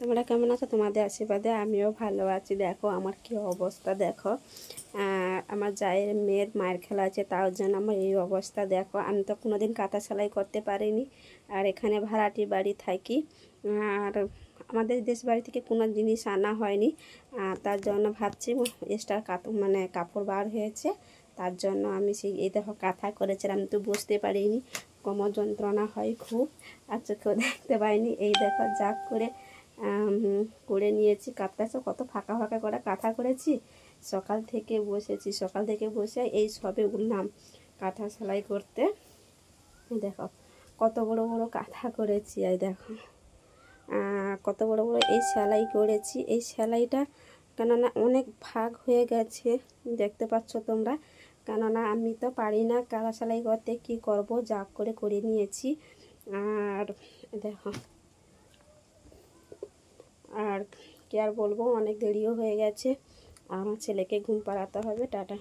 তোমরা কেমন আছো? তোমাদের আশীর্বাদে আমিও ভালো আছি। দেখো আমার কি অবস্থা, দেখো আমার জায়ের মেয়ের মায়ের খেলা আছে, তার জন্য আমার এই অবস্থা। দেখো আমি তো কোনোদিন কাঁথা সেলাই করতে পারিনি, আর এখানে ভাড়াটি বাড়ি থাকি, আর আমাদের দেশ বাড়ি থেকে কোনো জিনিস আনা হয়নি। তার জন্য ভাবছি এক্সট্রা মানে কাপড় বার হয়েছে, তার জন্য আমি সেই এই দেখো কাঁথা করেছিলাম, তো বুঝতে পারিনি। কোমর যন্ত্রণা হয় খুব, আর চোখেও দেখতে পাইনি। এই দেখো যা করে নিয়েছি। কাঁথা কত ফাঁকা ফাঁকা করে কাঁথা করেছি। সকাল থেকে বসে এই সবে উঠলাম কাঁথা সেলাই করতে। দেখো কত বড় বড় কাঁথা করেছি, এই দেখো কত বড় বড় এই সেলাই করেছি। এই সেলাইটা কেননা অনেক ভাগ হয়ে গেছে, দেখতে পাচ্ছ তোমরা। কেননা আমি তো পারি না কাঁথা সেলাই করতে, কি করব, যা করে নিয়েছি। আর দেখো, আর কি আর বলবো, অনেক দেরিও হয়ে গেছে, আর আমার ছেলেকে ঘুম পাড়াতে হবে। টাটা।